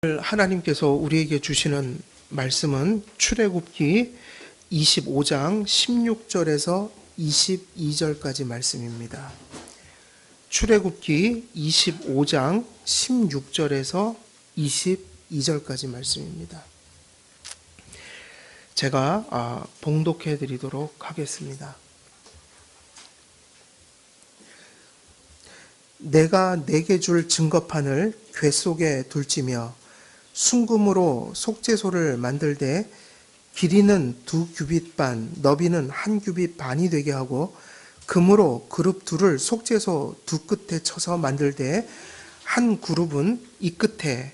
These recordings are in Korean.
하나님께서 우리에게 주시는 말씀은 출애굽기 25장 16절에서 22절까지 말씀입니다. 출애굽기 25장 16절에서 22절까지 말씀입니다. 제가 봉독해 드리도록 하겠습니다. 내가 내게 줄 증거판을 궤 속에 둘지며 순금으로 속죄소를 만들되 길이는 2규빗 반, 너비는 1규빗 반이 되게 하고 금으로 그룹 둘을 속죄소 두 끝에 쳐서 만들되 한 그룹은 이 끝에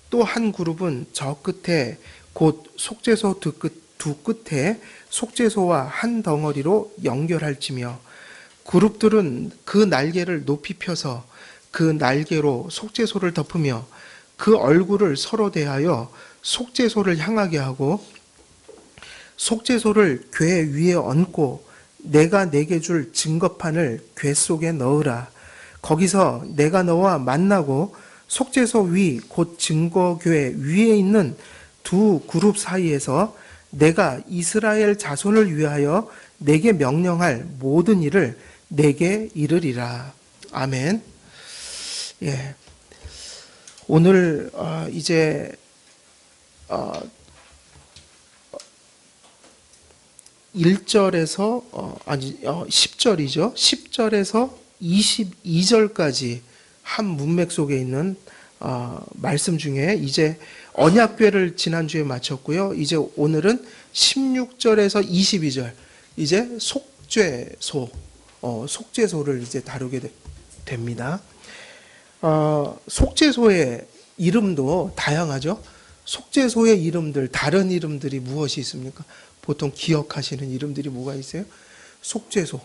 또 한 그룹은 저 끝에 곧 속죄소 두 끝에 속죄소와 한 덩어리로 연결할지며 그룹들은 그 날개를 높이 펴서 그 날개로 속죄소를 덮으며 그 얼굴을 서로 대하여 속죄소를 향하게 하고 속죄소를 궤 위에 얹고 내가 내게 줄 증거판을 궤 속에 넣으라. 거기서 내가 너와 만나고 속죄소 위 곧 증거궤 위에 있는 두 그룹 사이에서 내가 이스라엘 자손을 위하여 내게 명령할 모든 일을 내게 이르리라. 아멘. 예. 오늘 이제 1절에서 10절이죠. 10절에서 22절까지 한 문맥 속에 있는 말씀 중에 이제 언약궤를 지난주에 마쳤고요. 이제 오늘은 16절에서 22절 이제 속죄소를 이제 다루게 됩니다. 속죄소의 이름도 다양하죠. 속죄소의 이름들, 다른 이름들이 무엇이 있습니까? 보통 기억하시는 이름들이 뭐가 있어요? 속죄소,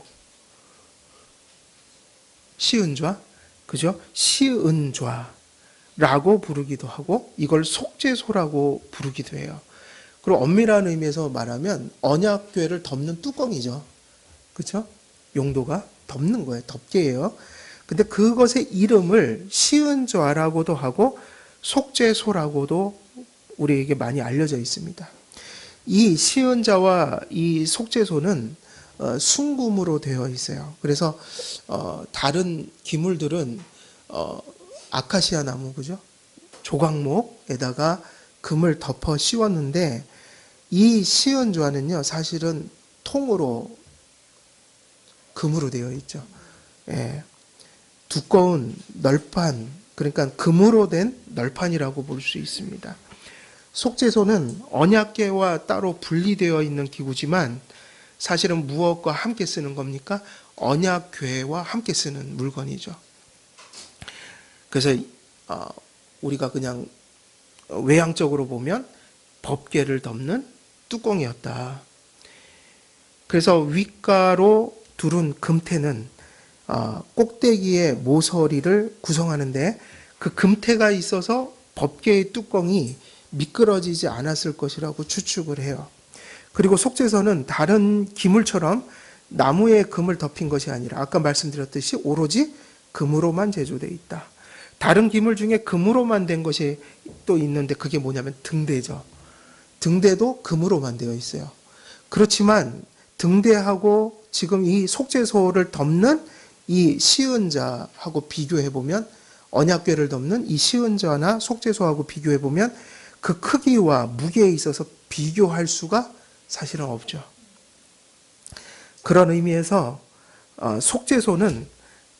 시은좌, 그죠? 시은좌라고 부르기도 하고 이걸 속죄소라고 부르기도 해요. 그리고 엄밀한 의미에서 말하면 언약궤를 덮는 뚜껑이죠. 그렇죠? 용도가 덮는 거예요. 덮개예요. 근데 그것의 이름을 시은좌라고도 하고 속죄소라고도 우리에게 많이 알려져 있습니다. 이 시은좌와 이 속죄소는 순금으로 되어 있어요. 그래서 다른 기물들은 아카시아 나무, 그죠? 조각목에다가 금을 덮어 씌웠는데 이 시은좌는요 사실은 통으로 금으로 되어 있죠. 예. 두꺼운 널판, 그러니까 금으로 된 널판이라고 볼 수 있습니다. 속죄소는 언약궤와 따로 분리되어 있는 기구지만 사실은 무엇과 함께 쓰는 겁니까? 언약궤와 함께 쓰는 물건이죠. 그래서 우리가 그냥 외향적으로 보면 법궤를 덮는 뚜껑이었다. 그래서 윗가로 두른 금태는 꼭대기의 모서리를 구성하는데 그 금태가 있어서 법궤의 뚜껑이 미끄러지지 않았을 것이라고 추측을 해요. 그리고 속죄소는 다른 기물처럼 나무에 금을 덮인 것이 아니라 아까 말씀드렸듯이 오로지 금으로만 제조되어 있다. 다른 기물 중에 금으로만 된 것이 또 있는데 그게 뭐냐면 등대죠. 등대도 금으로만 되어 있어요. 그렇지만 등대하고 지금 이 속죄소를 덮는 이 시은좌하고 비교해보면 언약궤를 덮는 이 시은좌나 속죄소하고 비교해보면 그 크기와 무게에 있어서 비교할 수가 사실은 없죠. 그런 의미에서 속죄소는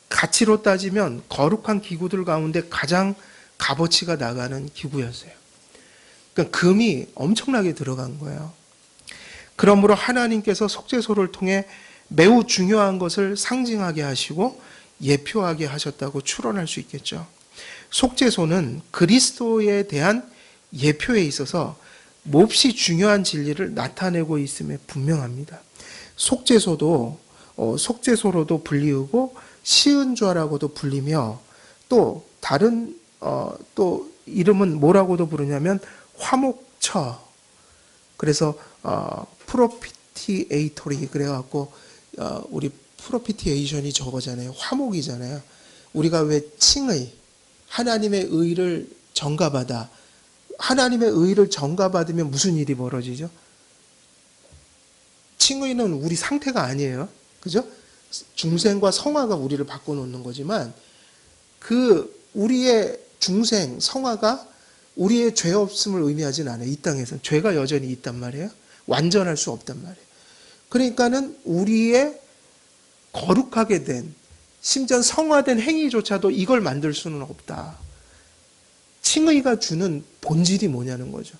가치로 따지면 거룩한 기구들 가운데 가장 값어치가 나가는 기구였어요. 그러니까 금이 엄청나게 들어간 거예요. 그러므로 하나님께서 속죄소를 통해 매우 중요한 것을 상징하게 하시고 예표하게 하셨다고 추론할 수 있겠죠. 속죄소는 그리스도에 대한 예표에 있어서 몹시 중요한 진리를 나타내고 있음에 분명합니다. 속죄소로도 불리우고 시은좌라고도 불리며 또 다른 또 이름은 뭐라고도 부르냐면 화목처. 그래서 프로피티에이토리 그래갖고 우리 프로피티에이션이 저거잖아요. 화목이잖아요. 우리가 왜 칭의 하나님의 의를 전가받아 하나님의 의를 전가받으면 무슨 일이 벌어지죠? 칭의는 우리 상태가 아니에요. 그죠? 중생과 성화가 우리를 바꿔놓는 거지만 그 우리의 중생, 성화가 우리의 죄 없음을 의미하진 않아요. 이 땅에서는 죄가 여전히 있단 말이에요. 완전할 수 없단 말이에요. 그러니까는 우리의 거룩하게 된, 심지어 성화된 행위조차도 이걸 만들 수는 없다. 칭의가 주는 본질이 뭐냐는 거죠.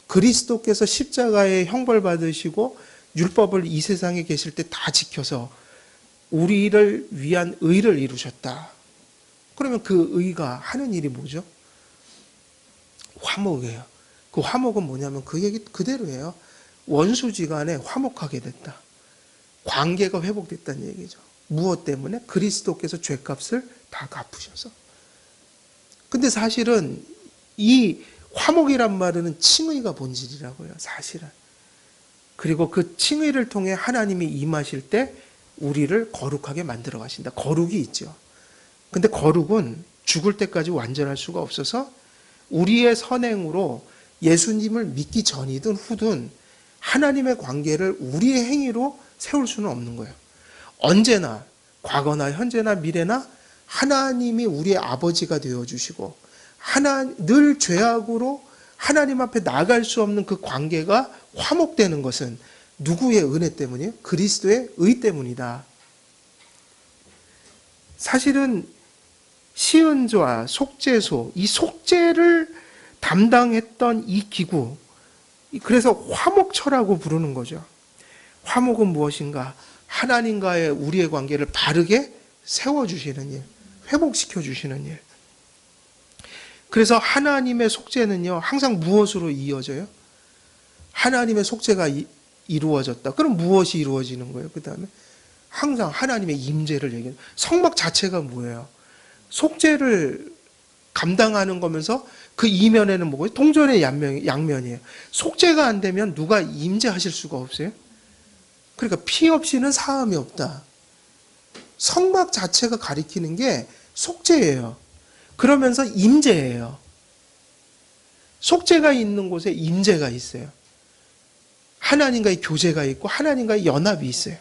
그리스도께서 십자가에 형벌 받으시고 율법을 이 세상에 계실 때 다 지켜서 우리를 위한 의를 이루셨다. 그러면 그 의가 하는 일이 뭐죠? 화목이에요. 그 화목은 뭐냐면 그 얘기 그대로예요. 원수지간에 화목하게 됐다. 관계가 회복됐다는 얘기죠. 무엇 때문에? 그리스도께서 죄값을 다 갚으셔서. 근데 사실은 이 화목이란 말은 칭의가 본질이라고요. 사실은. 그리고 그 칭의를 통해 하나님이 임하실 때 우리를 거룩하게 만들어 가신다. 거룩이 있죠. 근데 거룩은 죽을 때까지 완전할 수가 없어서 우리의 선행으로 예수님을 믿기 전이든 후든 하나님의 관계를 우리의 행위로 세울 수는 없는 거예요. 언제나 과거나 현재나 미래나 하나님이 우리의 아버지가 되어주시고 늘 죄악으로 하나님 앞에 나갈 수 없는 그 관계가 화목되는 것은 누구의 은혜 때문이에요? 그리스도의 의 때문이다. 사실은 시은조와 속죄소, 이 속죄를 담당했던 이 기구, 그래서 화목처라고 부르는 거죠. 화목은 무엇인가? 하나님과의 우리의 관계를 바르게 세워주시는 일, 회복시켜주시는 일. 그래서 하나님의 속죄는요, 항상 무엇으로 이어져요? 하나님의 속죄가 이루어졌다. 그럼 무엇이 이루어지는 거예요? 그 다음에 항상 하나님의 임재를 얘기해요. 성막 자체가 뭐예요? 속죄를 감당하는 거면서 그 이면에는 뭐고요? 동전의 양면이에요. 속죄가 안 되면 누가 임재하실 수가 없어요. 그러니까 피 없이는 사함이 없다. 성막 자체가 가리키는 게 속죄예요. 그러면서 임재예요. 속죄가 있는 곳에 임재가 있어요. 하나님과의 교제가 있고 하나님과의 연합이 있어요.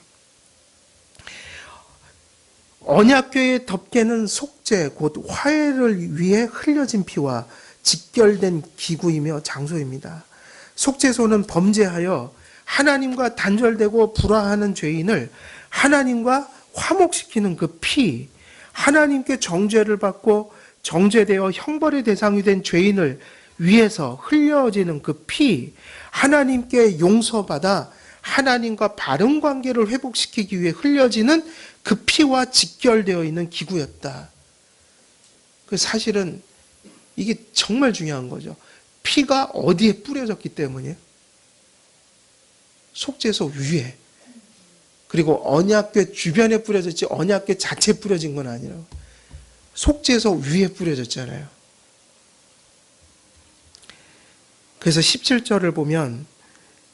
언약궤의 덮개는 속죄, 곧 화해를 위해 흘려진 피와 직결된 기구이며 장소입니다. 속죄소는 범죄하여 하나님과 단절되고 불화하는 죄인을 하나님과 화목시키는 그 피, 하나님께 정죄를 받고 정죄되어 형벌의 대상이 된 죄인을 위해서 흘려지는 그 피, 하나님께 용서받아 하나님과 바른 관계를 회복시키기 위해 흘려지는 그 피와 직결되어 있는 기구였다. 사실은 이게 정말 중요한 거죠. 피가 어디에 뿌려졌기 때문이에요? 속죄소 위에. 그리고 언약궤 주변에 뿌려졌지 언약궤 자체에 뿌려진 건 아니라고. 속죄소 위에 뿌려졌잖아요. 그래서 17절을 보면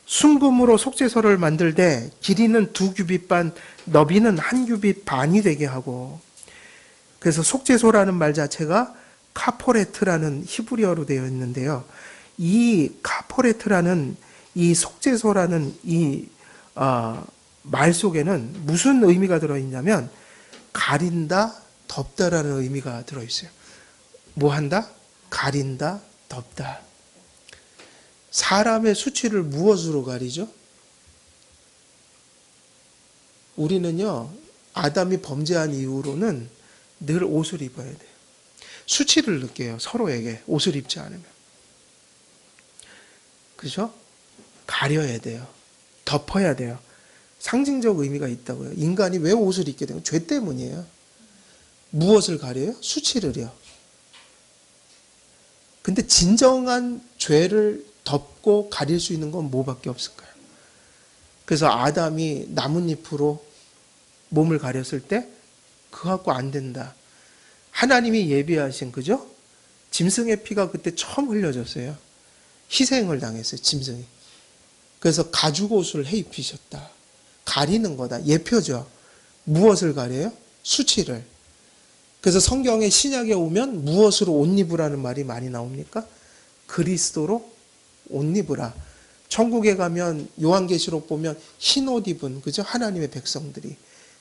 순금으로 속죄소를 만들되 길이는 2규빗 반, 너비는 1규빗 반이 되게 하고, 그래서 속죄소라는 말 자체가 카포레트라는 히브리어로 되어 있는데요. 이 카포레트라는 이 속죄소라는 이 말 속에는 무슨 의미가 들어있냐면 가린다, 덮다라는 의미가 들어있어요. 뭐 한다? 가린다, 덮다. 사람의 수치를 무엇으로 가리죠? 우리는요, 아담이 범죄한 이후로는 늘 옷을 입어야 돼요. 수치를 느껴요, 서로에게. 옷을 입지 않으면. 그죠? 가려야 돼요. 덮어야 돼요. 상징적 의미가 있다고요. 인간이 왜 옷을 입게 되는? 죄 때문이에요. 무엇을 가려요? 수치를요. 근데 진정한 죄를 덮고 가릴 수 있는 건 뭐밖에 없을까요? 그래서 아담이 나뭇잎으로 몸을 가렸을 때 그거 갖고 안 된다. 하나님이 예비하신, 그죠? 짐승의 피가 그때 처음 흘려졌어요. 희생을 당했어요, 짐승이. 그래서 가죽옷을 해 입히셨다. 가리는 거다. 예표죠. 무엇을 가려요? 수치를. 그래서 성경에 신약에 오면 무엇으로 옷 입으라는 말이 많이 나옵니까? 그리스도로 옷 입으라. 천국에 가면 요한계시록 보면 흰 옷 입은 그죠? 하나님의 백성들이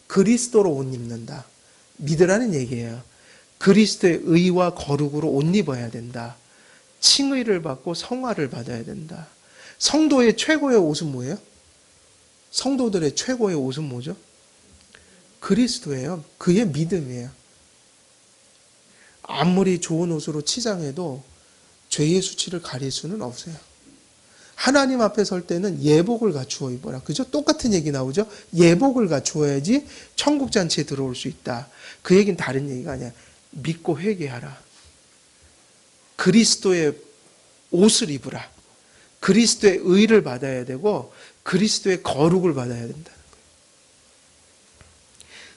그리스도로 옷 입는다. 믿으라는 얘기예요. 그리스도의 의와 거룩으로 옷 입어야 된다. 칭의를 받고 성화를 받아야 된다. 성도의 최고의 옷은 뭐예요? 성도들의 최고의 옷은 뭐죠? 그리스도예요. 그의 믿음이에요. 아무리 좋은 옷으로 치장해도 죄의 수치를 가릴 수는 없어요. 하나님 앞에 설 때는 예복을 갖추어 입어라. 그죠? 똑같은 얘기 나오죠? 예복을 갖추어야지 천국 잔치에 들어올 수 있다. 그 얘기는 다른 얘기가 아니야. 믿고 회개하라. 그리스도의 옷을 입으라. 그리스도의 의를 받아야 되고 그리스도의 거룩을 받아야 된다는 거예요.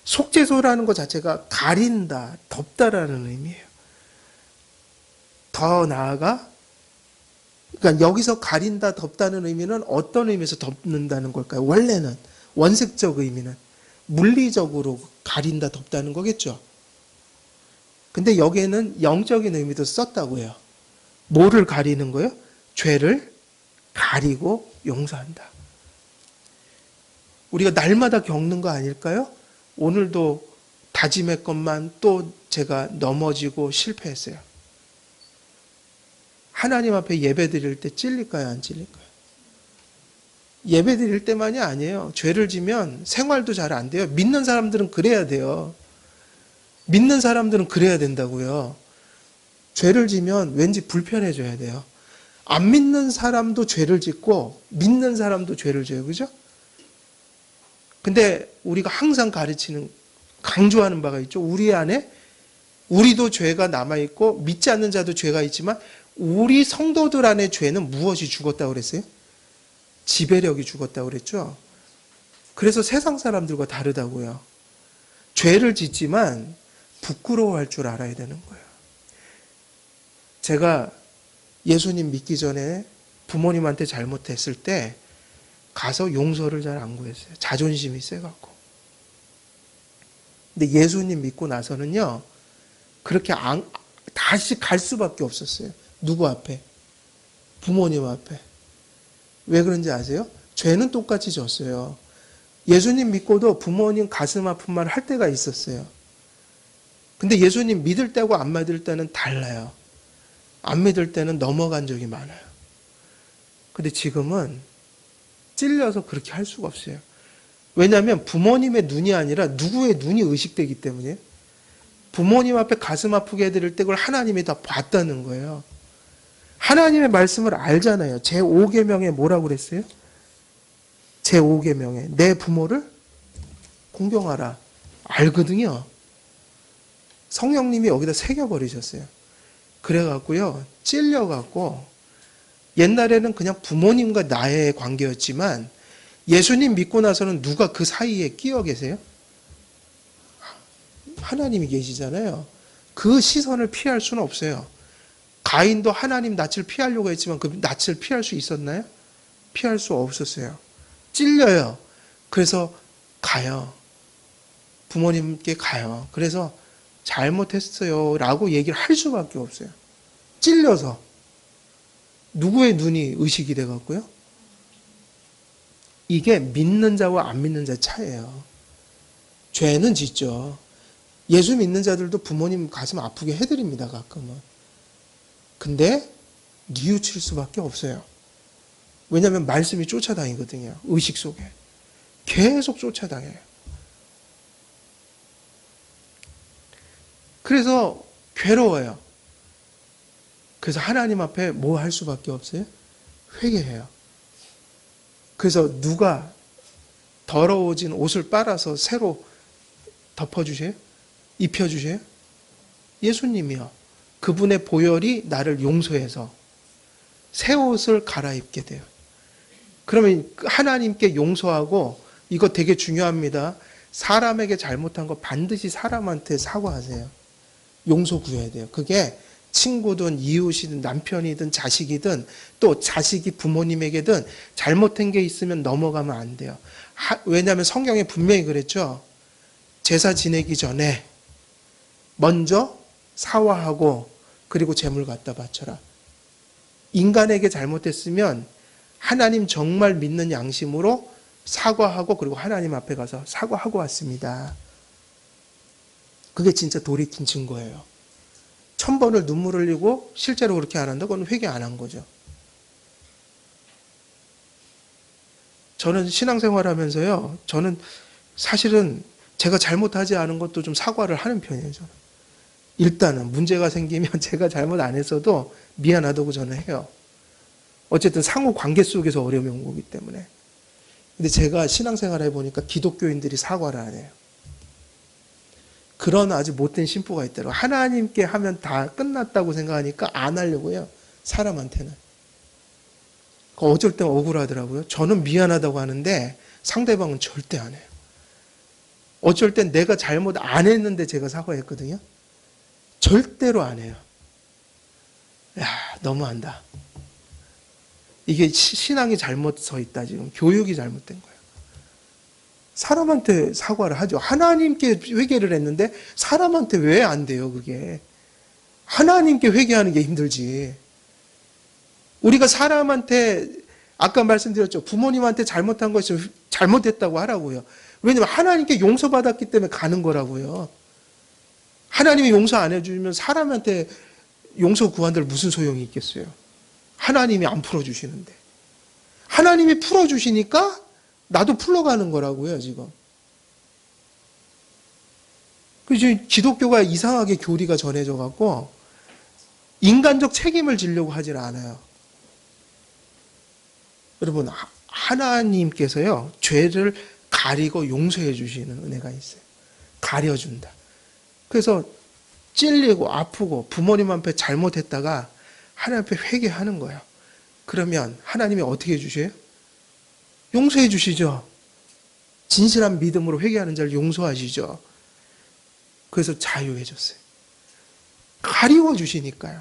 속죄소라는 것 자체가 가린다, 덮다라는 의미예요. 더 나아가 그러니까 여기서 가린다, 덮다는 의미는 어떤 의미에서 덮는다는 걸까요? 원래는 원색적 의미는 물리적으로 가린다, 덮다는 거겠죠. 근데 여기에는 영적인 의미도 썼다고요. 뭐를 가리는 거예요? 죄를 가리고 용서한다. 우리가 날마다 겪는 거 아닐까요? 오늘도 다짐했건만 또 제가 넘어지고 실패했어요. 하나님 앞에 예배 드릴 때 찔릴까요? 안 찔릴까요? 예배 드릴 때만이 아니에요. 죄를 지면 생활도 잘 안 돼요. 믿는 사람들은 그래야 돼요. 믿는 사람들은 그래야 된다고요. 죄를 지면 왠지 불편해져야 돼요. 안 믿는 사람도 죄를 짓고 믿는 사람도 죄를 져요. 그죠? 근데 우리가 항상 가르치는, 강조하는 바가 있죠. 우리 안에 우리도 죄가 남아있고 믿지 않는 자도 죄가 있지만 우리 성도들 안에 죄는 무엇이 죽었다고 그랬어요? 지배력이 죽었다고 그랬죠. 그래서 세상 사람들과 다르다고요. 죄를 짓지만 부끄러워할 줄 알아야 되는 거예요. 제가 예수님 믿기 전에 부모님한테 잘못했을 때 가서 용서를 잘 안 구했어요. 자존심이 세갖고. 근데 예수님 믿고 나서는요, 그렇게 다시 갈 수밖에 없었어요. 누구 앞에? 부모님 앞에. 왜 그런지 아세요? 죄는 똑같이 졌어요. 예수님 믿고도 부모님 가슴 아픈 말 할 때가 있었어요. 근데 예수님 믿을 때하고 안 믿을 때는 달라요. 안 믿을 때는 넘어간 적이 많아요. 근데 지금은 찔려서 그렇게 할 수가 없어요. 왜냐하면 부모님의 눈이 아니라 누구의 눈이 의식되기 때문에 부모님 앞에 가슴 아프게 해드릴 때 그걸 하나님이 다 봤다는 거예요. 하나님의 말씀을 알잖아요. 제5계명에 뭐라고 그랬어요? 제5계명에 내 부모를 공경하라. 알거든요. 성령님이 여기다 새겨버리셨어요. 그래갖고요, 찔려갖고 옛날에는 그냥 부모님과 나의 관계였지만 예수님 믿고 나서는 누가 그 사이에 끼어 계세요? 하나님이 계시잖아요. 그 시선을 피할 수는 없어요. 가인도 하나님 낯을 피하려고 했지만 그 낯을 피할 수 있었나요? 피할 수 없었어요. 찔려요. 그래서 가요. 부모님께 가요. 그래서 잘못했어요 라고 얘기를 할 수밖에 없어요. 찔려서. 누구의 눈이 의식이 돼갖고요? 이게 믿는 자와 안 믿는 자의 차이예요. 죄는 짓죠. 예수 믿는 자들도 부모님 가슴 아프게 해드립니다, 가끔은. 근데 뉘우칠 수밖에 없어요. 왜냐하면 말씀이 쫓아다니거든요. 의식 속에. 계속 쫓아다녀요. 그래서 괴로워요. 그래서 하나님 앞에 뭐 할 수밖에 없어요? 회개해요. 그래서 누가 더러워진 옷을 빨아서 새로 덮어주세요? 입혀주세요? 예수님이요. 그분의 보혈이 나를 용서해서 새 옷을 갈아입게 돼요. 그러면 하나님께 용서하고, 이거 되게 중요합니다. 사람에게 잘못한 거 반드시 사람한테 사과하세요. 용서 구해야 돼요. 그게 친구든 이웃이든 남편이든 자식이든 또 자식이 부모님에게든 잘못한 게 있으면 넘어가면 안 돼요. 왜냐하면 성경에 분명히 그랬죠. 제사 지내기 전에 먼저 사화하고 그리고 제물 갖다 바쳐라. 인간에게 잘못했으면 하나님 정말 믿는 양심으로 사과하고 그리고 하나님 앞에 가서 사과하고 왔습니다. 그게 진짜 돌이킨 증거예요. 1000번을 눈물 흘리고 실제로 그렇게 안 한다? 그건 회개 안 한 거죠. 저는 신앙생활 하면서요, 저는 사실은 제가 잘못하지 않은 것도 좀 사과를 하는 편이에요, 저는. 일단은 문제가 생기면 제가 잘못 안 했어도 미안하다고 저는 해요. 어쨌든 상호 관계 속에서 어려움이 온 거기 때문에. 근데 제가 신앙생활 해보니까 기독교인들이 사과를 안 해요. 그런 아주 못된 심보가 있더라고요. 하나님께 하면 다 끝났다고 생각하니까 안 하려고 해요. 사람한테는. 어쩔 땐 억울하더라고요. 저는 미안하다고 하는데 상대방은 절대 안 해요. 어쩔 땐 내가 잘못 안 했는데 제가 사과했거든요. 절대로 안 해요. 야, 너무한다. 이게 신앙이 잘못 서 있다, 지금. 교육이 잘못된 거예요. 사람한테 사과를 하죠. 하나님께 회개를 했는데 사람한테 왜 안 돼요, 그게? 하나님께 회개하는 게 힘들지. 우리가 사람한테, 아까 말씀드렸죠. 부모님한테 잘못한 거 있으면 잘못했다고 하라고요. 왜냐면 하나님께 용서받았기 때문에 가는 거라고요. 하나님이 용서 안 해주면 사람한테 용서 구한들 무슨 소용이 있겠어요? 하나님이 안 풀어주시는데. 하나님이 풀어주시니까 나도 풀러가는 거라고요, 지금. 그래서 기독교가 이상하게 교리가 전해져 갖고 인간적 책임을 지려고 하질 않아요. 여러분, 하나님께서요, 죄를 가리고 용서해 주시는 은혜가 있어요. 가려준다. 그래서 찔리고 아프고 부모님 앞에 잘못했다가 하나님 앞에 회개하는 거예요. 그러면 하나님이 어떻게 해주셔요? 용서해 주시죠. 진실한 믿음으로 회개하는 자를 용서하시죠. 그래서 자유해 줬어요. 가리워 주시니까요.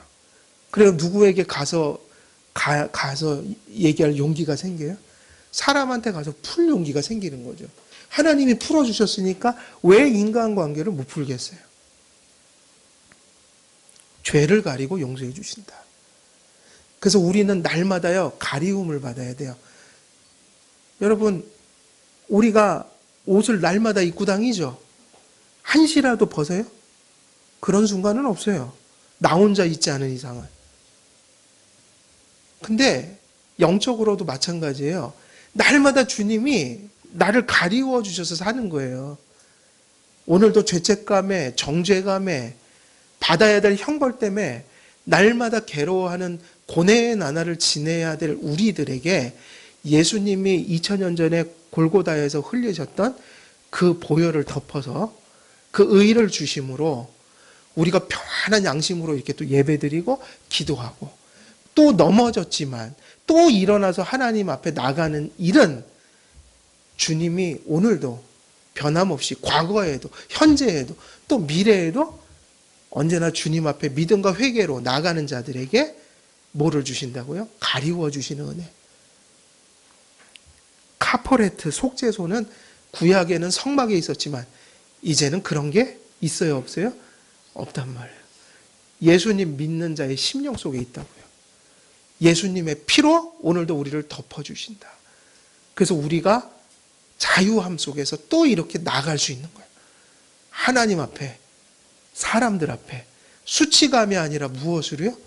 그래서 누구에게 가서 얘기할 용기가 생겨요? 사람한테 가서 풀 용기가 생기는 거죠. 하나님이 풀어주셨으니까 왜 인간관계를 못 풀겠어요? 죄를 가리고 용서해 주신다. 그래서 우리는 날마다요, 가리움을 받아야 돼요. 여러분, 우리가 옷을 날마다 입고 다니죠? 한시라도 벗어요? 그런 순간은 없어요. 나 혼자 있지 않은 이상은. 근데 영적으로도 마찬가지예요. 날마다 주님이 나를 가리워 주셔서 사는 거예요. 오늘도 죄책감에, 정죄감에, 받아야 될 형벌 때문에 날마다 괴로워하는 고뇌의 나날을 지내야 될 우리들에게 예수님이 2000년 전에 골고다에서 흘리셨던 그 보혈을 덮어서 그 의를 주심으로 우리가 평안한 양심으로 이렇게 또 예배드리고 기도하고 또 넘어졌지만 또 일어나서 하나님 앞에 나가는 일은 주님이 오늘도 변함없이 과거에도 현재에도 또 미래에도 언제나 주님 앞에 믿음과 회개로 나가는 자들에게 뭐를 주신다고요? 가리워 주시는 은혜. 카포레트, 속죄소는 구약에는 성막에 있었지만 이제는 그런 게 있어요, 없어요? 없단 말이에요. 예수님 믿는 자의 심령 속에 있다고요. 예수님의 피로 오늘도 우리를 덮어주신다. 그래서 우리가 자유함 속에서 또 이렇게 나갈 수 있는 거예요. 하나님 앞에, 사람들 앞에 수치감이 아니라 무엇으로요?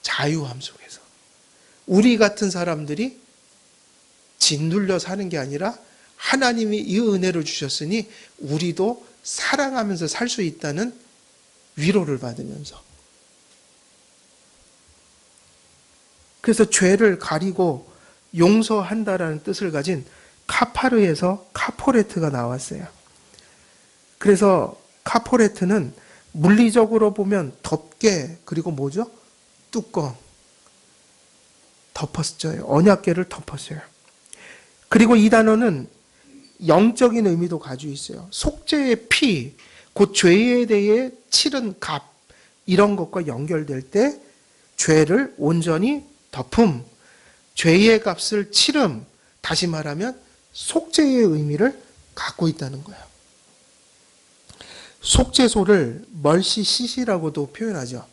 자유함 속에서. 우리 같은 사람들이 짓눌려 사는 게 아니라 하나님이 이 은혜를 주셨으니 우리도 사랑하면서 살 수 있다는 위로를 받으면서. 그래서 죄를 가리고 용서한다라는 뜻을 가진 카파르에서 카포레트가 나왔어요. 그래서 카포레트는 물리적으로 보면 덮개, 그리고 뭐죠? 뚜껑. 덮었어요. 언약궤를 덮었어요. 그리고 이 단어는 영적인 의미도 가지고 있어요. 속죄의 피, 곧 죄에 대해 치른 값, 이런 것과 연결될 때 죄를 온전히 덮음, 죄의 값을 치름, 다시 말하면 속죄의 의미를 갖고 있다는 거예요. 속죄소를 멀시시라고도 표현하죠.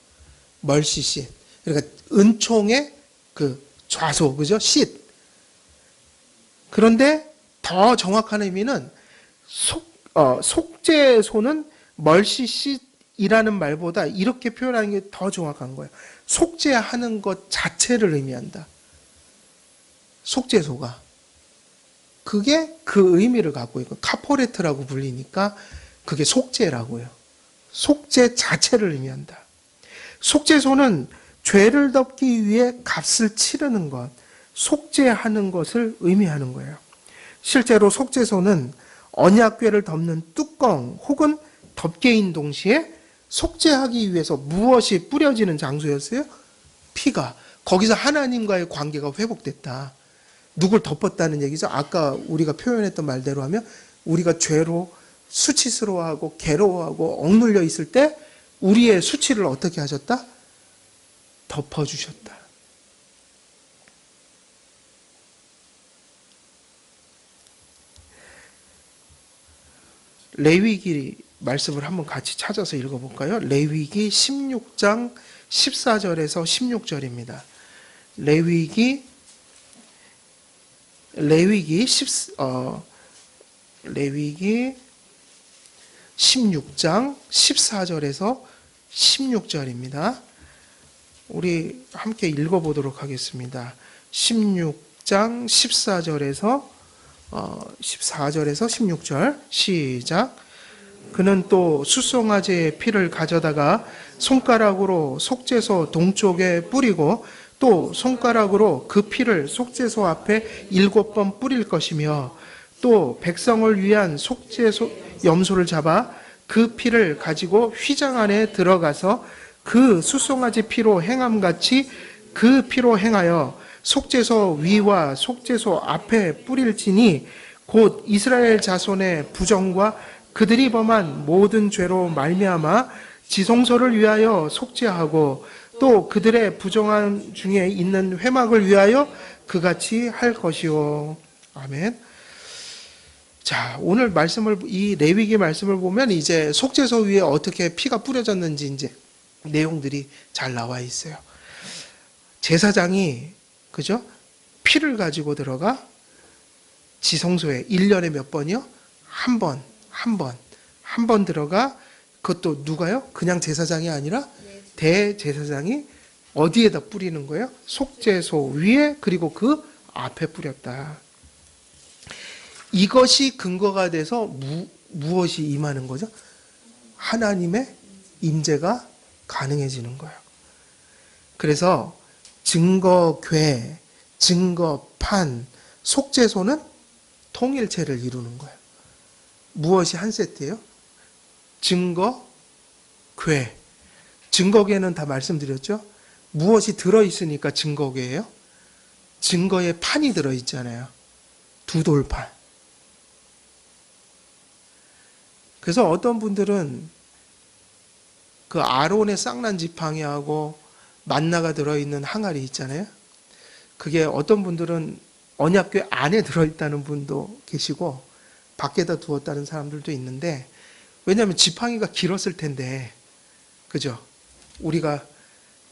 멀시시. 그러니까 은총의 그 좌소, 그죠? 씰. 그런데 더 정확한 의미는 속죄소는 멀시씰이라는 말보다 이렇게 표현하는 게 더 정확한 거예요. 속죄하는 것 자체를 의미한다. 속죄소가. 그게 그 의미를 갖고 있고, 카포레트라고 불리니까 그게 속죄라고요. 속죄 자체를 의미한다. 속죄소는 죄를 덮기 위해 값을 치르는 것, 속죄하는 것을 의미하는 거예요. 실제로 속죄소는 언약궤를 덮는 뚜껑 혹은 덮개인 동시에 속죄하기 위해서 무엇이 뿌려지는 장소였어요? 피가. 거기서 하나님과의 관계가 회복됐다. 누굴 덮었다는 얘기죠. 아까 우리가 표현했던 말대로 하면 우리가 죄로 수치스러워하고 괴로워하고 억눌려 있을 때 우리의 수치를 어떻게 하셨다? 덮어주셨다. 레위기 말씀을 한번 같이 찾아서 읽어볼까요? 레위기 16장 14절에서 16절입니다. 레위기 16장 14절에서 16절입니다. 우리 함께 읽어보도록 하겠습니다. 16장 14절에서 16절 시작. 그는 또 숫송아지의 피를 가져다가 손가락으로 속죄소 동쪽에 뿌리고 또 손가락으로 그 피를 속죄소 앞에 7번 뿌릴 것이며 또 백성을 위한 속죄소 염소를 잡아 그 피를 가지고 휘장 안에 들어가서 그 숫송아지 피로 행함같이 그 피로 행하여 속죄소 위와 속죄소 앞에 뿌릴지니 곧 이스라엘 자손의 부정과 그들이 범한 모든 죄로 말미암아 지성소를 위하여 속죄하고 또 그들의 부정함 중에 있는 회막을 위하여 그같이 할 것이요. 아멘. 자, 오늘 말씀을, 이 레위기 말씀을 보면 이제 속죄소 위에 어떻게 피가 뿌려졌는지 이제 내용들이 잘 나와 있어요. 제사장이, 그죠? 피를 가지고 들어가 지성소에 1년에 몇 번이요? 한 번 들어가. 그것도 누가요? 그냥 제사장이 아니라 대제사장이 어디에다 뿌리는 거예요? 속죄소 위에, 그리고 그 앞에 뿌렸다. 이것이 근거가 돼서 무엇이 임하는 거죠? 하나님의 임재가 가능해지는 거예요. 그래서 증거궤, 증거판, 속죄소는 통일체를 이루는 거예요. 무엇이 한 세트예요? 증거궤. 증거궤는 다 말씀드렸죠? 무엇이 들어있으니까 증거궤예요? 증거의 판이 들어있잖아요. 두 돌판. 그래서 어떤 분들은 그 아론의 쌍난 지팡이하고 만나가 들어있는 항아리 있잖아요. 그게 어떤 분들은 언약궤 안에 들어있다는 분도 계시고 밖에다 두었다는 사람들도 있는데, 왜냐하면 지팡이가 길었을 텐데, 그죠? 우리가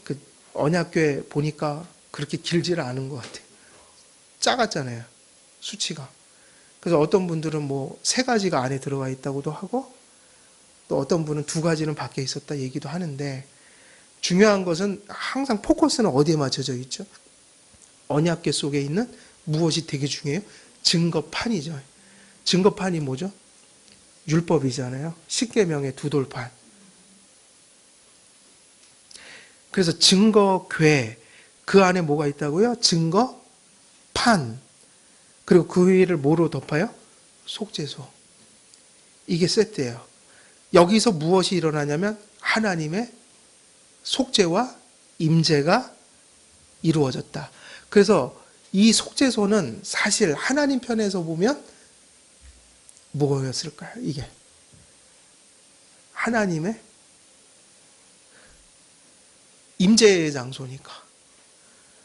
그 언약궤 보니까 그렇게 길지를 않은 것 같아요. 작았잖아요, 수치가. 그래서 어떤 분들은 뭐 3가지가 안에 들어가 있다고도 하고, 또 어떤 분은 2가지는 밖에 있었다 얘기도 하는데, 중요한 것은 항상 포커스는 어디에 맞춰져 있죠? 언약궤 속에 있는 무엇이 되게 중요해요? 증거판이죠. 증거판이 뭐죠? 율법이잖아요. 십계명의 2돌판. 그래서 증거궤, 그 안에 뭐가 있다고요? 증거판. 그리고 그 위를 뭐로 덮어요? 속죄소. 이게 세트예요. 여기서 무엇이 일어나냐면 하나님의 속죄와 임재가 이루어졌다. 그래서 이 속죄소는 사실 하나님 편에서 보면 뭐였을까요? 이게 하나님의 임재의 장소니까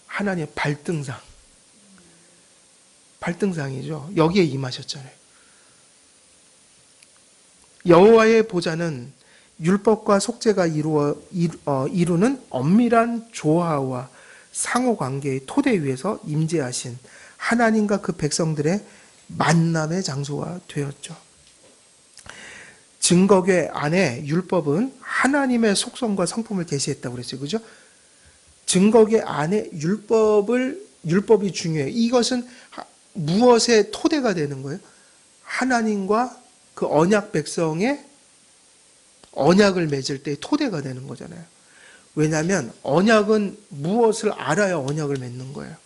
하나님의 발등상이죠. 여기에 임하셨잖아요. 여호와의 보좌는 율법과 속죄가 이루는 엄밀한 조화와 상호관계의 토대 위에서 임재하신 하나님과 그 백성들의 만남의 장소가 되었죠. 증거궤 안에 율법은 하나님의 속성과 성품을 계시했다고 그랬어요. 그죠? 증거궤 안에 율법이 중요해요. 이것은 무엇의 토대가 되는 거예요? 하나님과 그 언약 백성의 언약을 맺을 때의 토대가 되는 거잖아요. 왜냐하면 언약은 무엇을 알아야 언약을 맺는 거예요.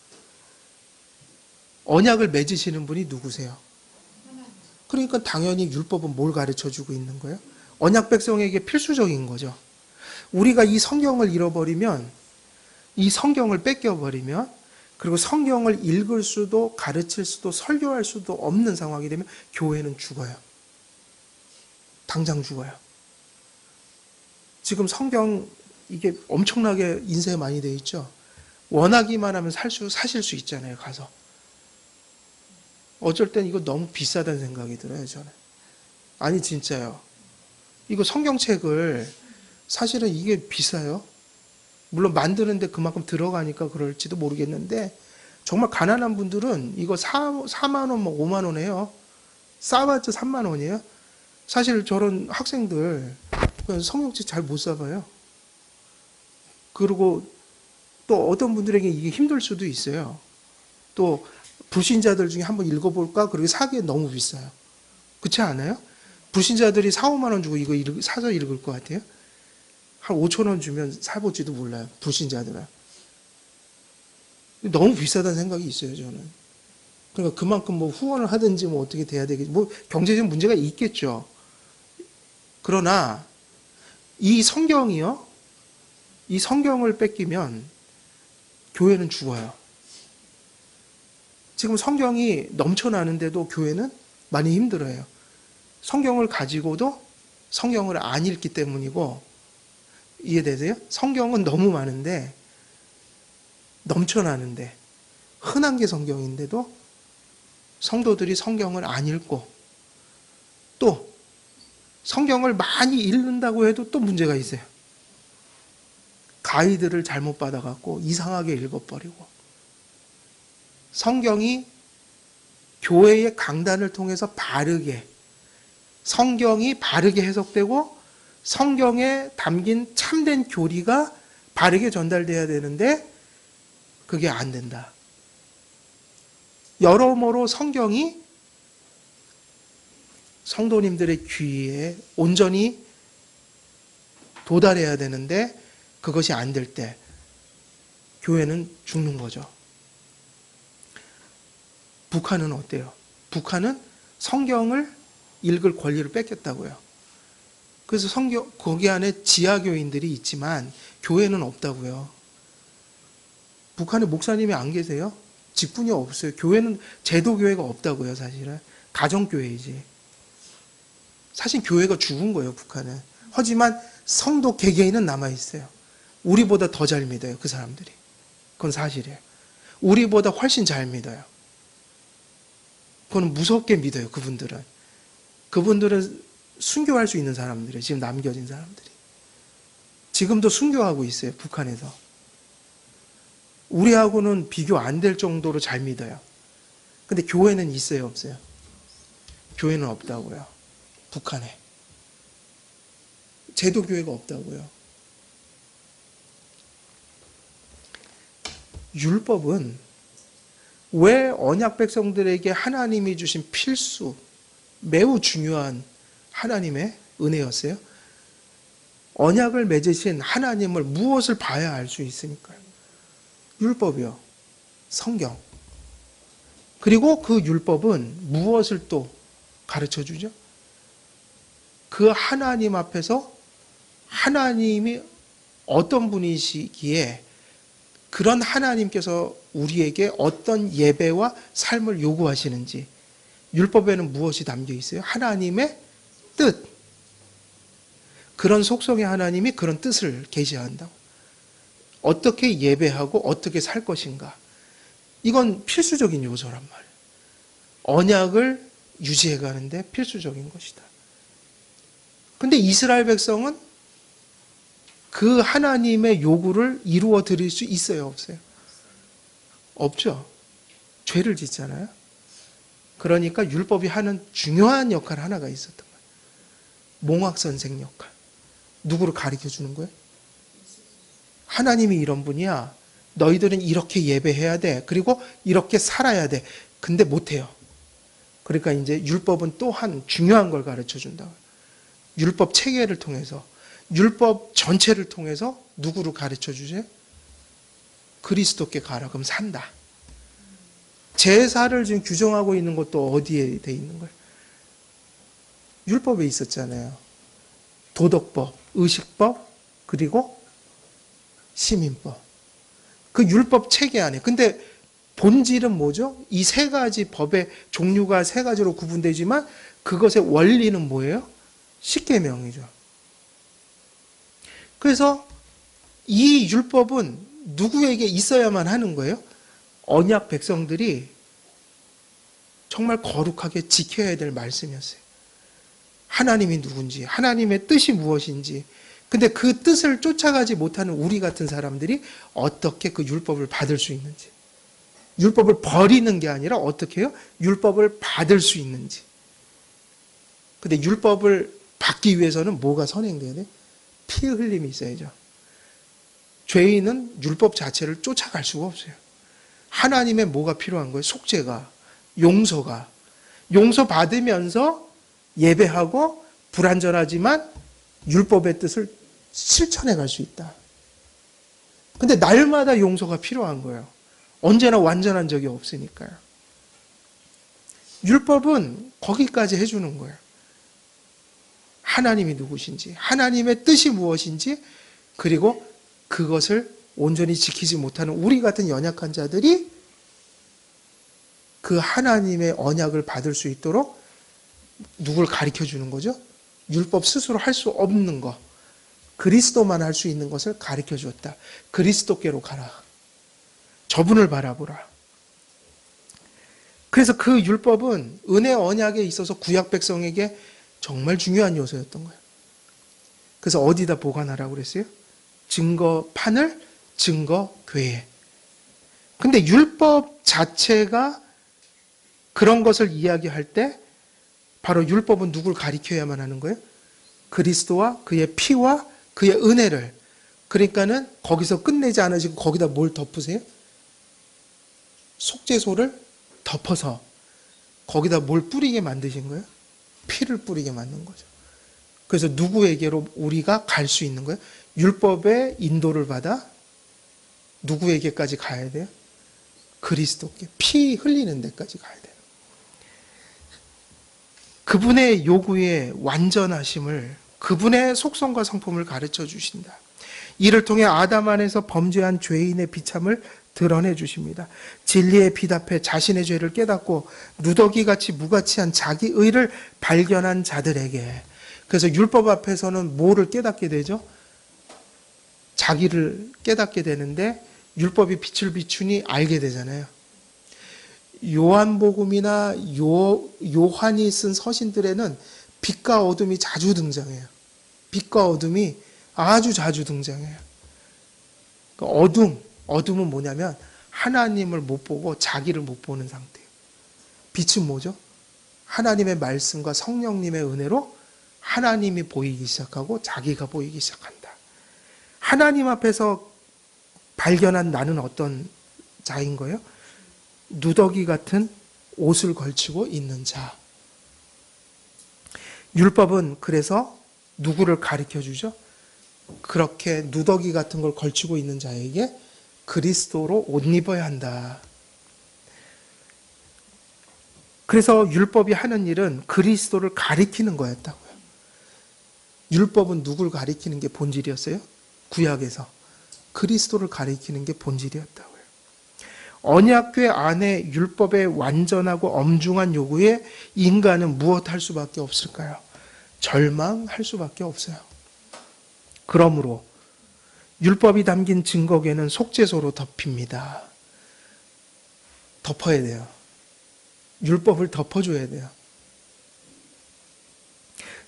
언약을 맺으시는 분이 누구세요? 그러니까 당연히 율법은 뭘 가르쳐주고 있는 거예요? 언약 백성에게 필수적인 거죠. 우리가 이 성경을 잃어버리면, 이 성경을 뺏겨버리면, 그리고 성경을 읽을 수도 가르칠 수도 설교할 수도 없는 상황이 되면 교회는 죽어요. 당장 죽어요. 지금 성경 이게 엄청나게 인쇄 많이 돼 있죠. 원하기만 하면 사실 수 있잖아요. 가서. 어쩔 땐 이거 너무 비싸다는 생각이 들어요. 저는. 아니 진짜요. 이거 성경책을 사실은 이게 비싸요. 물론 만드는데 그만큼 들어가니까 그럴지도 모르겠는데 정말 가난한 분들은 이거 4만 원, 5만 원 해요. 싸봤자 3만 원이에요. 사실 저런 학생들 성경책 잘 못 사봐요. 그리고 또 어떤 분들에게 이게 힘들 수도 있어요. 또 불신자들 중에 한번 읽어볼까? 그러게 사기엔 너무 비싸요. 그렇지 않아요? 불신자들이 4, 5만 원 주고 이거 사서 읽을 것 같아요? 한 5천 원 주면 사볼지도 몰라요. 불신자들은. 너무 비싸다는 생각이 있어요, 저는. 그러니까 그만큼 뭐 후원을 하든지 뭐 어떻게 돼야 되겠지. 뭐 경제적 문제가 있겠죠. 그러나 이 성경이요. 이 성경을 뺏기면 교회는 죽어요. 지금 성경이 넘쳐나는데도 교회는 많이 힘들어요. 성경을 가지고도 성경을 안 읽기 때문이고, 이해되세요? 성경은 너무 많은데, 넘쳐나는데, 흔한 게 성경인데도 성도들이 성경을 안 읽고, 또 성경을 많이 읽는다고 해도 또 문제가 있어요. 가이드를 잘못 받아갖고 이상하게 읽어버리고, 성경이 교회의 강단을 통해서 성경이 바르게 해석되고 성경에 담긴 참된 교리가 바르게 전달돼야 되는데 그게 안 된다. 여러모로 성경이 성도님들의 귀에 온전히 도달해야 되는데 그것이 안 될 때 교회는 죽는 거죠. 북한은 어때요? 북한은 성경을 읽을 권리를 뺏겼다고요. 그래서 거기 안에 지하교인들이 있지만 교회는 없다고요. 북한에 목사님이 안 계세요? 직분이 없어요. 교회는 제도교회가 없다고요, 사실은. 가정교회이지. 사실 교회가 죽은 거예요, 북한은. 하지만 성도 개개인은 남아있어요. 우리보다 더 잘 믿어요, 그 사람들이. 그건 사실이에요. 우리보다 훨씬 잘 믿어요. 그건 무섭게 믿어요, 그분들은. 그분들은 순교할 수 있는 사람들이에요, 지금 남겨진 사람들이. 지금도 순교하고 있어요, 북한에서. 우리하고는 비교 안 될 정도로 잘 믿어요. 근데 교회는 있어요, 없어요? 교회는 없다고요, 북한에. 제도교회가 없다고요. 율법은 왜 언약 백성들에게 하나님이 주신 필수, 매우 중요한 하나님의 은혜였어요? 언약을 맺으신 하나님을 무엇을 봐야 알 수 있으니까요. 율법이요. 성경. 그리고 그 율법은 무엇을 또 가르쳐 주죠? 그 하나님 앞에서 하나님이 어떤 분이시기에 그런 하나님께서 우리에게 어떤 예배와 삶을 요구하시는지, 율법에는 무엇이 담겨 있어요? 하나님의 뜻. 그런 속성의 하나님이 그런 뜻을 계시한다고. 어떻게 예배하고 어떻게 살 것인가. 이건 필수적인 요소란 말이에요. 언약을 유지해 가는데 필수적인 것이다. 근데 이스라엘 백성은 그 하나님의 요구를 이루어 드릴 수 있어요, 없어요? 없죠. 죄를 짓잖아요. 그러니까 율법이 하는 중요한 역할 하나가 있었던 거예요. 몽학선생 역할. 누구를 가르쳐 주는 거예요? 하나님이 이런 분이야. 너희들은 이렇게 예배해야 돼. 그리고 이렇게 살아야 돼. 근데 못해요. 그러니까 이제 율법은 또한 중요한 걸 가르쳐 준다. 율법 체계를 통해서, 율법 전체를 통해서 누구를 가르쳐 주세요? 그리스도께 가라. 그럼 산다. 제사를 지금 규정하고 있는 것도 어디에 돼 있는 거예요? 율법에 있었잖아요. 도덕법, 의식법, 그리고 시민법. 그 율법 체계 안에. 근데 본질은 뭐죠? 이 세 가지 법의 종류가 세 가지로 구분되지만 그것의 원리는 뭐예요? 십계명이죠. 그래서 이 율법은 누구에게 있어야만 하는 거예요? 언약 백성들이 정말 거룩하게 지켜야 될 말씀이었어요. 하나님이 누군지, 하나님의 뜻이 무엇인지. 근데 그 뜻을 쫓아가지 못하는 우리 같은 사람들이 어떻게 그 율법을 받을 수 있는지. 율법을 버리는 게 아니라 어떻게 해요? 율법을 받을 수 있는지. 근데 율법을 받기 위해서는 뭐가 선행돼야 돼? 피 흘림이 있어야죠. 죄인은 율법 자체를 쫓아갈 수가 없어요. 하나님의 뭐가 필요한 거예요? 속죄가, 용서가. 용서받으면서 예배하고 불완전하지만 율법의 뜻을 실천해 갈 수 있다. 근데 날마다 용서가 필요한 거예요. 언제나 완전한 적이 없으니까요. 율법은 거기까지 해주는 거예요. 하나님이 누구신지, 하나님의 뜻이 무엇인지, 그리고 그것을 온전히 지키지 못하는 우리 같은 연약한 자들이 그 하나님의 언약을 받을 수 있도록 누굴 가르쳐 주는 거죠? 율법 스스로 할 수 없는 것, 그리스도만 할 수 있는 것을 가르쳐 주었다. 그리스도께로 가라. 저분을 바라보라. 그래서 그 율법은 은혜 언약에 있어서 구약 백성에게 정말 중요한 요소였던 거예요. 그래서 어디다 보관하라고 그랬어요? 증거판을 증거궤에. 근데 율법 자체가 그런 것을 이야기할 때 바로 율법은 누굴 가리켜야만 하는 거예요? 그리스도와 그의 피와 그의 은혜를. 그러니까는 거기서 끝내지 않으시고 거기다 뭘 덮으세요? 속죄소를 덮어서 거기다 뭘 뿌리게 만드신 거예요? 피를 뿌리게 만든 거죠. 그래서 누구에게로 우리가 갈 수 있는 거예요? 율법의 인도를 받아 누구에게까지 가야 돼요? 그리스도께 피 흘리는 데까지 가야 돼요. 그분의 요구의 완전하심을, 그분의 속성과 성품을 가르쳐 주신다. 이를 통해 아담 안에서 범죄한 죄인의 비참을 드러내 주십니다. 진리의 빛 앞에 자신의 죄를 깨닫고 누더기같이 무가치한 자기 의를 발견한 자들에게. 그래서 율법 앞에서는 뭐를 깨닫게 되죠? 자기를 깨닫게 되는데 율법이 빛을 비추니 알게 되잖아요. 요한복음이나 요한이 쓴 서신들에는 빛과 어둠이 자주 등장해요. 빛과 어둠이 아주 자주 등장해요. 어둠은 뭐냐면 하나님을 못 보고 자기를 못 보는 상태예요. 빛은 뭐죠? 하나님의 말씀과 성령님의 은혜로 하나님이 보이기 시작하고 자기가 보이기 시작한다. 하나님 앞에서 발견한 나는 어떤 자인 거예요? 누더기 같은 옷을 걸치고 있는 자. 율법은 그래서 누구를 가르쳐 주죠? 그렇게 누더기 같은 걸 걸치고 있는 자에게 그리스도로 옷 입어야 한다. 그래서 율법이 하는 일은 그리스도를 가리키는 거였다고요. 율법은 누굴 가리키는 게 본질이었어요? 구약에서 그리스도를 가리키는 게 본질이었다고요. 언약궤 안에 율법의 완전하고 엄중한 요구에 인간은 무엇할 수밖에 없을까요? 절망할 수밖에 없어요. 그러므로 율법이 담긴 증거궤는 속죄소로 덮입니다. 덮어야 돼요. 율법을 덮어줘야 돼요.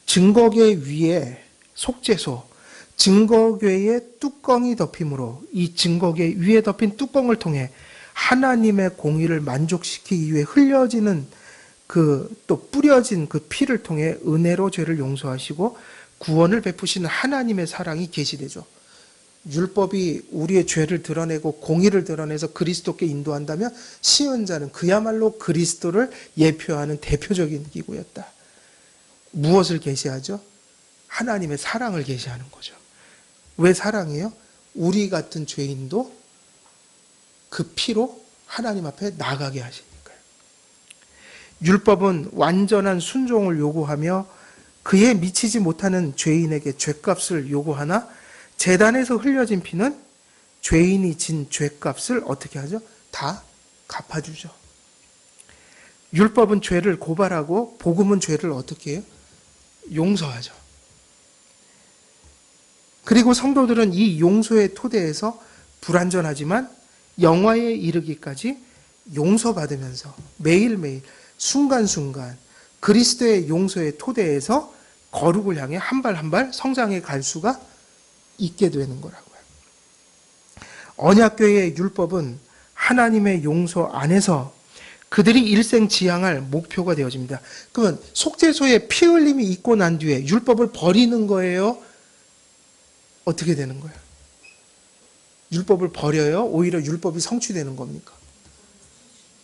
증거궤 위에 속죄소, 증거궤의 뚜껑이 덮임으로 이 증거궤 위에 덮인 뚜껑을 통해 하나님의 공의를 만족시키기 위해 흘려지는 또 뿌려진 그 피를 통해 은혜로 죄를 용서하시고 구원을 베푸시는 하나님의 사랑이 계시되죠. 율법이 우리의 죄를 드러내고 공의를 드러내서 그리스도께 인도한다면 시은자는 그야말로 그리스도를 예표하는 대표적인 기구였다. 무엇을 계시하죠? 하나님의 사랑을 계시하는 거죠. 왜 사랑이에요? 우리 같은 죄인도 그 피로 하나님 앞에 나가게 하시니까요. 율법은 완전한 순종을 요구하며 그에 미치지 못하는 죄인에게 죄값을 요구하나 제단에서 흘려진 피는 죄인이 진 죄값을 어떻게 하죠? 다 갚아주죠. 율법은 죄를 고발하고 복음은 죄를 어떻게 해요? 용서하죠. 그리고 성도들은 이 용서의 토대에서 불완전하지만 영화에 이르기까지 용서받으면서 매일매일 순간순간 그리스도의 용서의 토대에서 거룩을 향해 한 발 한 발 성장해 갈 수가 있게 되는 거라고요. 언약궤의 율법은 하나님의 용서 안에서 그들이 일생 지향할 목표가 되어집니다. 그러면 속죄소에 피 흘림이 있고 난 뒤에 율법을 버리는 거예요? 어떻게 되는 거예요? 율법을 버려요? 오히려 율법이 성취되는 겁니까?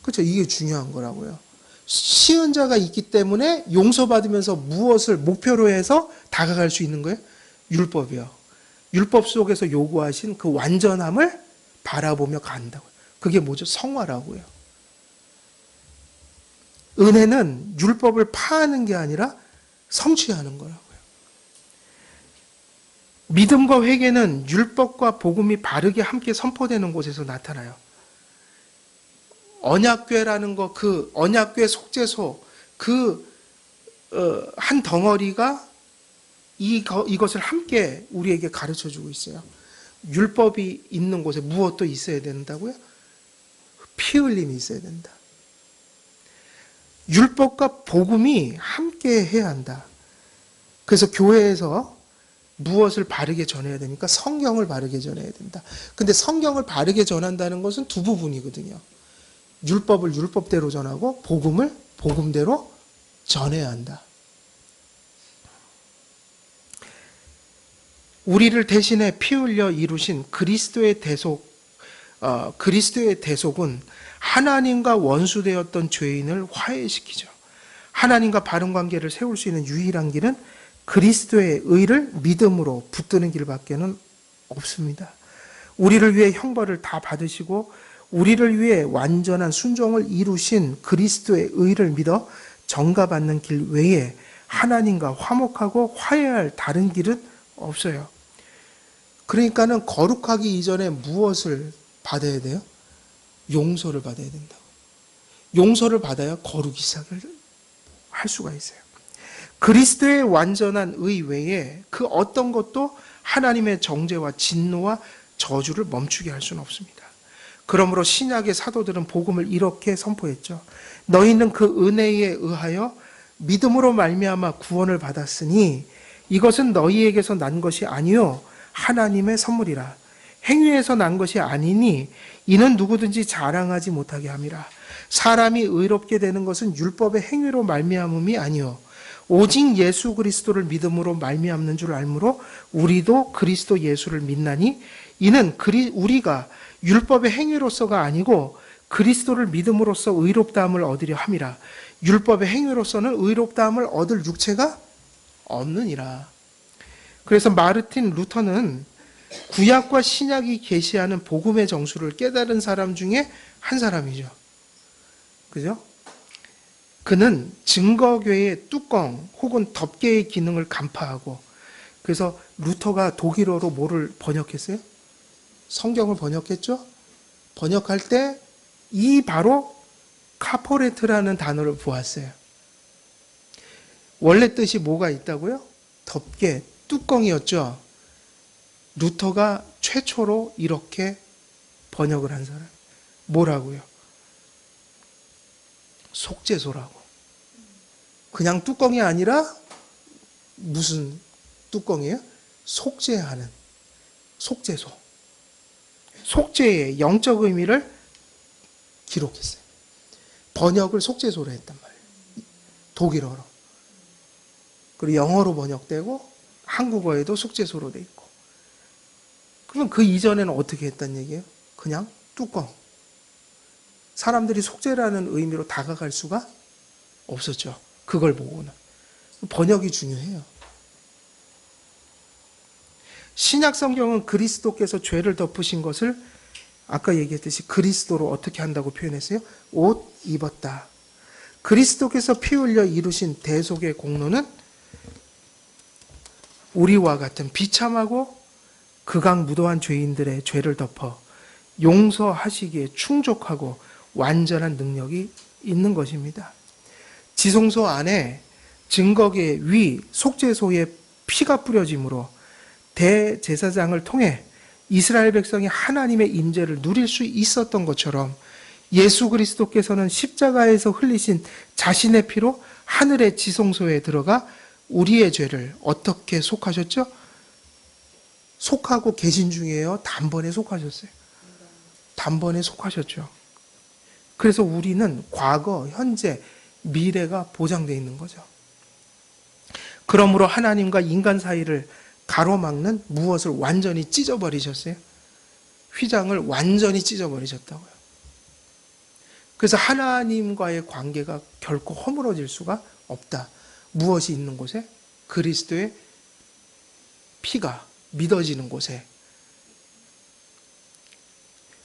그렇죠. 이게 중요한 거라고요. 시은자가 있기 때문에 용서받으면서 무엇을 목표로 해서 다가갈 수 있는 거예요? 율법이요. 율법 속에서 요구하신 그 완전함을 바라보며 간다고요. 그게 뭐죠? 성화라고요. 은혜는 율법을 파하는 게 아니라 성취하는 거라고요. 믿음과 회개는 율법과 복음이 바르게 함께 선포되는 곳에서 나타나요. 언약궤라는 거, 그 언약궤 속죄소, 한 덩어리가 이것을 함께 우리에게 가르쳐 주고 있어요. 율법이 있는 곳에 무엇도 있어야 된다고요? 피 흘림이 있어야 된다. 율법과 복음이 함께 해야 한다. 그래서 교회에서 무엇을 바르게 전해야 되니까 성경을 바르게 전해야 된다. 근데 성경을 바르게 전한다는 것은 두 부분이거든요. 율법을 율법대로 전하고 복음을 복음대로 전해야 한다. 우리를 대신에 피 흘려 이루신 그리스도의 대속은 하나님과 원수되었던 죄인을 화해시키죠. 하나님과 바른 관계를 세울 수 있는 유일한 길은 그리스도의 의를 믿음으로 붙드는 길밖에는 없습니다. 우리를 위해 형벌을 다 받으시고 우리를 위해 완전한 순종을 이루신 그리스도의 의를 믿어 전가받는 길 외에 하나님과 화목하고 화해할 다른 길은 없어요. 그러니까는 거룩하기 이전에 무엇을 받아야 돼요? 용서를 받아야 된다고. 용서를 받아야 거룩이 시작을 할 수가 있어요. 그리스도의 완전한 의 외에 그 어떤 것도 하나님의 정죄와 진노와 저주를 멈추게 할 수는 없습니다. 그러므로 신약의 사도들은 복음을 이렇게 선포했죠. 너희는 그 은혜에 의하여 믿음으로 말미암아 구원을 받았으니 이것은 너희에게서 난 것이 아니요 하나님의 선물이라. 행위에서 난 것이 아니니 이는 누구든지 자랑하지 못하게 함이라. 사람이 의롭게 되는 것은 율법의 행위로 말미암음이 아니요 오직 예수 그리스도를 믿음으로 말미암는 줄 알므로 우리도 그리스도 예수를 믿나니 이는 우리가 율법의 행위로서가 아니고 그리스도를 믿음으로써 의롭다함을 얻으려 함이라. 율법의 행위로서는 의롭다함을 얻을 육체가 없느니라. 그래서 마르틴 루터는 구약과 신약이 계시하는 복음의 정수를 깨달은 사람 중에 한 사람이죠. 그죠? 그는 증거궤의 뚜껑 혹은 덮개의 기능을 간파하고, 그래서 루터가 독일어로 뭐를 번역했어요? 성경을 번역했죠? 번역할 때 이 바로 카포레트라는 단어를 보았어요. 원래 뜻이 뭐가 있다고요? 덮개, 뚜껑이었죠. 루터가 최초로 이렇게 번역을 한 사람. 뭐라고요? 속죄소라고. 그냥 뚜껑이 아니라 무슨 뚜껑이에요? 속죄하는 속죄소. 속죄의 영적 의미를 기록했어요. 번역을 속죄소로 했단 말이에요. 독일어로. 그리고 영어로 번역되고 한국어에도 속죄소로 돼 있고. 그러면 그 이전에는 어떻게 했단 얘기예요? 그냥 뚜껑. 사람들이 속죄라는 의미로 다가갈 수가 없었죠. 그걸 보고는. 번역이 중요해요. 신약 성경은 그리스도께서 죄를 덮으신 것을 아까 얘기했듯이 그리스도로 어떻게 한다고 표현했어요? 옷 입었다. 그리스도께서 피 흘려 이루신 대속의 공로는 우리와 같은 비참하고 극악무도한 죄인들의 죄를 덮어 용서하시기에 충족하고 완전한 능력이 있는 것입니다. 지성소 안에 증거계 위 속죄소에 피가 뿌려짐으로 대제사장을 통해 이스라엘 백성이 하나님의 임재를 누릴 수 있었던 것처럼 예수 그리스도께서는 십자가에서 흘리신 자신의 피로 하늘의 지성소에 들어가 우리의 죄를 어떻게 속하셨죠? 속하고 계신 중이에요? 단번에 속하셨어요? 단번에 속하셨죠. 그래서 우리는 과거, 현재, 미래가 보장되어 있는 거죠. 그러므로 하나님과 인간 사이를 가로막는 무엇을 완전히 찢어버리셨어요? 휘장을 완전히 찢어버리셨다고요. 그래서 하나님과의 관계가 결코 허물어질 수가 없다. 무엇이 있는 곳에? 그리스도의 피가 믿어지는 곳에.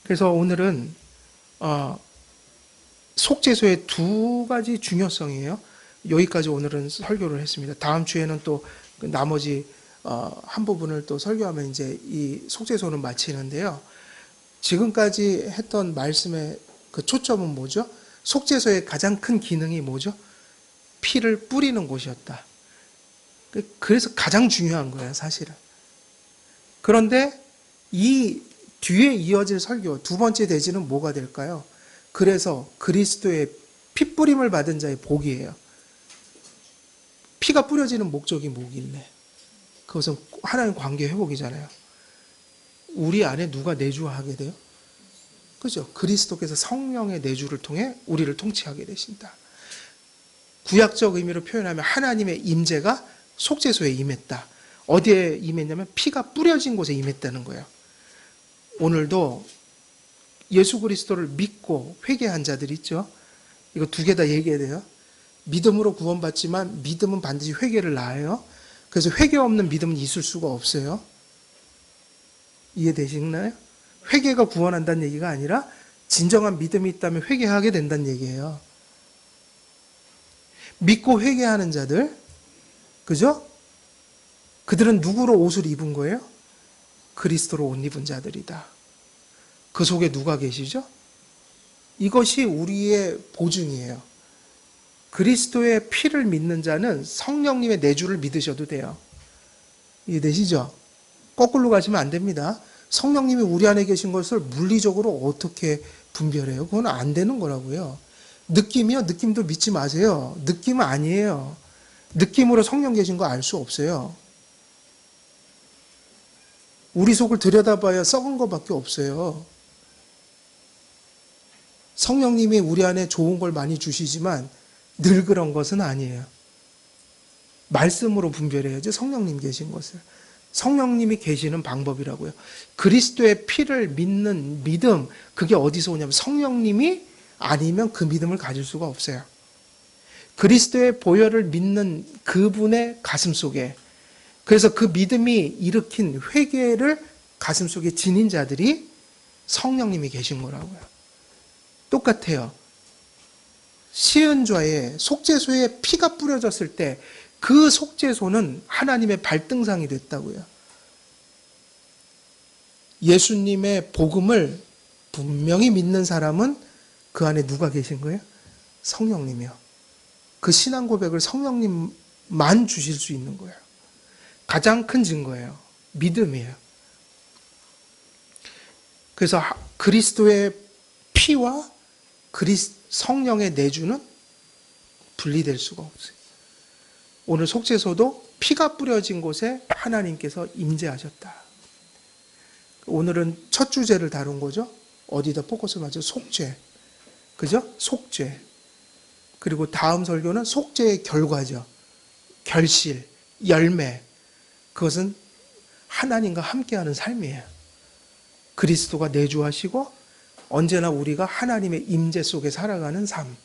그래서 오늘은 속죄소의 두 가지 중요성이에요. 여기까지 오늘은 설교를 했습니다. 다음 주에는 또 나머지 한 부분을 또 설교하면 이제 이 속죄소는 마치는데요. 지금까지 했던 말씀의 그 초점은 뭐죠? 속죄소의 가장 큰 기능이 뭐죠? 피를 뿌리는 곳이었다. 그래서 가장 중요한 거예요, 사실은. 그런데 이 뒤에 이어질 설교, 두 번째 대지는 뭐가 될까요? 그래서 그리스도의 피 뿌림을 받은 자의 복이에요. 피가 뿌려지는 목적이 뭐길래? 그것은 하나님 관계 회복이잖아요. 우리 안에 누가 내주하게 돼요? 그죠? 그리스도께서 성령의 내주를 통해 우리를 통치하게 되신다. 구약적 의미로 표현하면 하나님의 임재가 속죄소에 임했다. 어디에 임했냐면 피가 뿌려진 곳에 임했다는 거예요. 오늘도 예수 그리스도를 믿고 회개한 자들 있죠? 이거 두 개 다 얘기해야 돼요. 믿음으로 구원받지만 믿음은 반드시 회개를 낳아요. 그래서 회개 없는 믿음은 있을 수가 없어요. 이해되시나요? 회개가 구원한다는 얘기가 아니라 진정한 믿음이 있다면 회개하게 된다는 얘기예요. 믿고 회개하는 자들, 그죠? 그들은 누구로 옷을 입은 거예요? 그리스도로 옷 입은 자들이다. 그 속에 누가 계시죠? 이것이 우리의 보증이에요. 그리스도의 피를 믿는 자는 성령님의 내주를 믿으셔도 돼요. 이해되시죠? 거꾸로 가시면 안 됩니다. 성령님이 우리 안에 계신 것을 물리적으로 어떻게 분별해요? 그건 안 되는 거라고요. 느낌이요? 느낌도 믿지 마세요. 느낌은 아니에요. 느낌으로 성령 계신 거 알 수 없어요. 우리 속을 들여다봐야 썩은 것밖에 없어요. 성령님이 우리 안에 좋은 걸 많이 주시지만 늘 그런 것은 아니에요. 말씀으로 분별해야죠. 성령님 계신 것을. 성령님이 계시는 방법이라고요. 그리스도의 피를 믿는 믿음, 그게 어디서 오냐면 성령님이 아니면 그 믿음을 가질 수가 없어요. 그리스도의 보혈을 믿는 그분의 가슴 속에, 그래서 그 믿음이 일으킨 회개를 가슴 속에 지닌 자들이 성령님이 계신 거라고요. 똑같아요. 시은좌에 속죄소에 피가 뿌려졌을 때 그 속죄소는 하나님의 발등상이 됐다고요. 예수님의 복음을 분명히 믿는 사람은 그 안에 누가 계신 거예요? 성령님이요. 그 신앙 고백을 성령님만 주실 수 있는 거예요. 가장 큰 증거예요. 믿음이에요. 그래서 그리스도의 피와 성령의 내주는 분리될 수가 없어요. 오늘 속죄소도 피가 뿌려진 곳에 하나님께서 임재하셨다. 오늘은 첫 주제를 다룬 거죠. 어디다 포커스를 맞춰? 속죄. 그죠? 속죄. 그리고 다음 설교는 속죄의 결과죠. 결실, 열매. 그것은 하나님과 함께하는 삶이에요. 그리스도가 내주하시고 언제나 우리가 하나님의 임재 속에 살아가는 삶.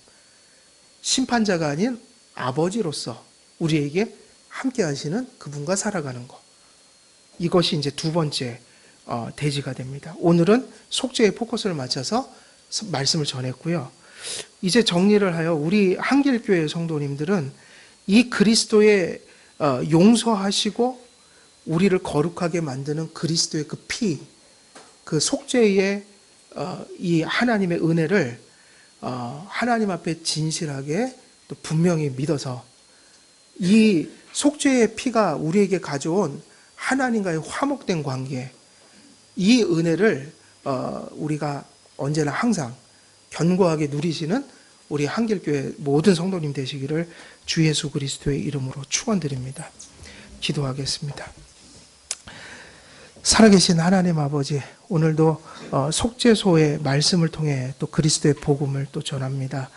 심판자가 아닌 아버지로서 우리에게 함께하시는 그분과 살아가는 것. 이것이 이제 두 번째 대지가 됩니다. 오늘은 속죄의 포커스를 맞춰서 말씀을 전했고요. 이제 정리를 하여 우리 한길교회 성도님들은 이 그리스도의 용서하시고 우리를 거룩하게 만드는 그리스도의 그 피, 그 속죄의 이 하나님의 은혜를 하나님 앞에 진실하게 또 분명히 믿어서 이 속죄의 피가 우리에게 가져온 하나님과의 화목된 관계, 이 은혜를 우리가 언제나 항상 견고하게 누리시는 우리 한길교회 모든 성도님 되시기를 주 예수 그리스도의 이름으로 축원드립니다. 기도하겠습니다. 살아계신 하나님 아버지, 오늘도 속죄소의 말씀을 통해 또 그리스도의 복음을 또 전합니다.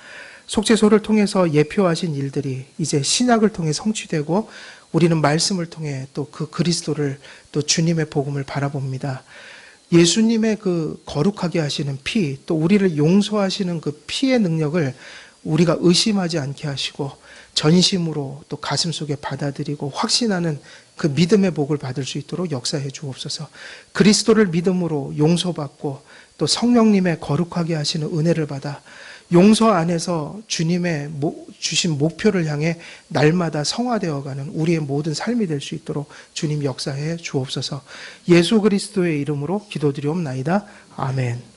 속죄소를 통해서 예표하신 일들이 이제 신약을 통해 성취되고 우리는 말씀을 통해 또 그 그리스도를 또 주님의 복음을 바라봅니다. 예수님의 그 거룩하게 하시는 피, 또 우리를 용서하시는 그 피의 능력을 우리가 의심하지 않게 하시고 전심으로 또 가슴속에 받아들이고 확신하는 그 믿음의 복을 받을 수 있도록 역사해 주옵소서. 그리스도를 믿음으로 용서받고 또 성령님의 거룩하게 하시는 은혜를 받아 용서 안에서 주님의 주신 목표를 향해 날마다 성화되어가는 우리의 모든 삶이 될 수 있도록 주님 역사해 주옵소서. 예수 그리스도의 이름으로 기도드리옵나이다. 아멘.